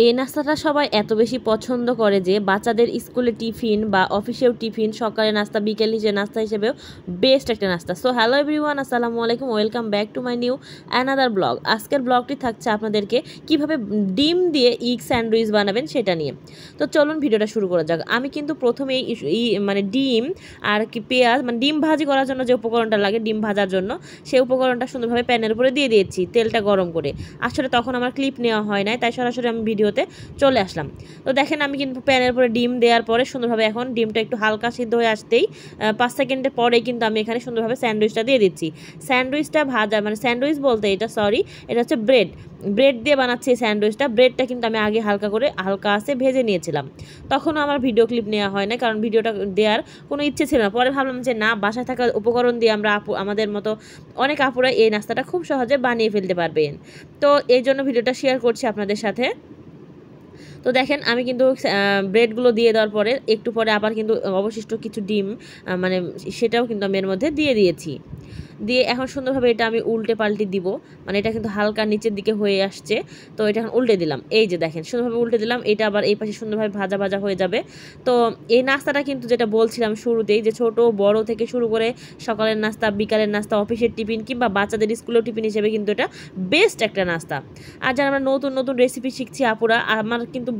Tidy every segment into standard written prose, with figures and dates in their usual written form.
এই নাস্তাটা সবাই এত বেশি পছন্দ করে যে বাচ্চাদের স্কুলে টিফিন বা অফিসেও টিফিন, সকালে নাস্তা, বিকেল নাস্তা হিসেবেও বেস্ট একটা নাস্তা। সো হ্যালো এভরিওয়ান, আসসালামু আলাইকুম, welcome back to my new another blog. আজকের ব্লগটি থাকছে আপনাদেরকে কিভাবে ডিম দিয়ে ইগ স্যান্ডউইচ বানাবেন সেটা নিয়ে। তো চলুন ভিডিওটা শুরু করা যাক। আমি কিন্তু প্রথমে মানে ডিম আর কি পেঁয়াজ, মানে ডিম ভাজি করার জন্য যে উপকরণটা লাগে ডিম ভাজার জন্য, সেই উপকরণটা সুন্দরভাবে প্যানের উপরে দিয়ে দিয়েছি তেলটা গরম করে। আসলে তখন আমার ক্লিপ নেওয়া হয় নাই, তাই সরাসরি আমি ভিডিওতে চলে আসলাম। তো দেখেন আমি কিন্তু প্যানের উপরে ডিম দেওয়ার পরে সুন্দরভাবে এখন ডিমটা একটু হালকা সিদ্ধ হয়ে আসতেই 5 সেকেন্ডের পরেই কিন্তু আমি এখানে সুন্দরভাবে স্যান্ডউইচটা দিয়ে দিচ্ছি। স্যান্ডউইচটা ভাজা, মানে স্যান্ডউইচ বলতে এটা হচ্ছে ব্রেড দিয়ে বানাচ্ছি এই স্যান্ডউইচটা। ব্রেডটা কিন্তু আমি আগে হালকা আছে ভেজে নিয়েছিলাম। তখনও আমার ভিডিও ক্লিপ নেওয়া হয় না, কারণ ভিডিওটা দেওয়ার কোনো ইচ্ছে ছিল না। পরে ভাবলাম যে না, বাসায় থাকা উপকরণ দিয়ে আমরা আমাদের মতো অনেক আপুরা এই নাস্তাটা খুব সহজে বানিয়ে ফেলতে পারবেন। তো এই জন্য ভিডিওটা শেয়ার করছি আপনাদের সাথে। তো দেখেন আমি কিন্তু ব্রেডগুলো দিয়ে দেওয়ার পরে একটু পরে আবার কিন্তু অবশিষ্ট কিছু ডিম মানে সেটাও কিন্তু আমি এর মধ্যে দিয়ে দিয়েছি। দিয়ে এখন সুন্দরভাবে এটা আমি উল্টে পাল্টে দিব। মানে এটা কিন্তু হালকা নিচের দিকে হয়ে আসছে, তো এটা এখন উল্টে দিলাম। এই যে দেখেন সুন্দরভাবে উল্টে দিলাম, এটা আবার এই পাশে সুন্দরভাবে ভাজা ভাজা হয়ে যাবে। তো এই নাস্তাটা কিন্তু যেটা বলছিলাম শুরুতেই, যে ছোট বড় থেকে শুরু করে সকালের নাস্তা, বিকালের নাস্তা, অফিসের টিফিন কিংবা বাচ্চাদের স্কুলের টিফিন হিসেবে কিন্তু এটা বেস্ট একটা নাস্তা। আর যারা আমরা নতুন নতুন রেসিপি শিখছি আপুরা, আমার কিন্তু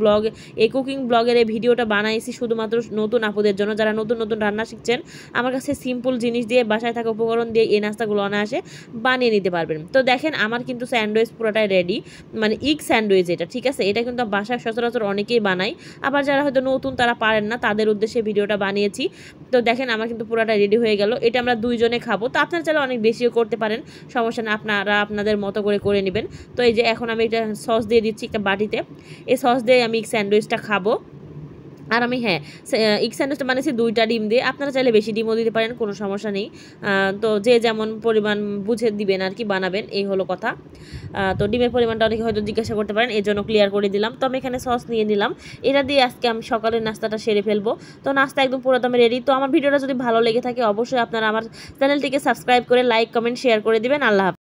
এই কুকিং ব্লগের এই ভিডিওটা বানাইছি শুধুমাত্র নতুন আপুদের জন্য, যারা নতুন নতুন রান্না শিখছেন। আমার কাছে সিম্পল জিনিস দিয়ে, বাসায় থাকা উপকরণ দিয়ে এই নাস্তাগুলো অনায়াসে বানিয়ে নিতে পারবেন। তো দেখেন আমার কিন্তু স্যান্ডউইচ পুরোটাই রেডি, মানে ইগ স্যান্ডউইচ এটা, ঠিক আছে। এটা কিন্তু বাসায় সচরাচর অনেকেই বানায়, আবার যারা হয়তো নতুন তারা পারেন না, তাদের উদ্দেশ্যে ভিডিওটা বানিয়েছি। তো দেখেন আমার কিন্তু পুরোটা রেডি হয়ে গেল। এটা আমরা দুইজনে খাবো, তো আপনারা চাইলে অনেক বেশিও করতে পারেন, সমস্যা না, আপনারা আপনাদের মতো করে নেবেন। তো এই যে এখন আমি এটা সস দিয়ে দিচ্ছি একটা বাটিতে। এই সস দিয়ে আমি স্যান্ডউইচটা খাবো। আর আমি ইগ স্যান্ডউইচটা বানিয়েছি 2টা ডিম দিয়ে, আপনারা চাইলে বেশি ডিমও দিতে পারেন, কোনো সমস্যা নেই। তো যে যেমন পরিমাণ বুঝে দিবেন আর কি বানাবেন, এই হলো কথা। তো ডিমের পরিমাণটা অনেকে হয়তো জিজ্ঞাসা করতে পারেন, এই জন্য ক্লিয়ার করে দিলাম। তো আমি এখানে সস নিয়ে নিলাম, এটা দিয়ে আজকে আমি সকালের নাস্তাটা সেরে ফেলবো। তো নাস্তা একদম পুরো দামে রেডি। তো আমার ভিডিওটা যদি ভালো লেগে থাকে অবশ্যই আপনারা আমার চ্যানেলটিকে সাবস্ক্রাইব করে লাইক, কমেন্ট, শেয়ার করে দিবেন। আল্লাহ হাফেজ।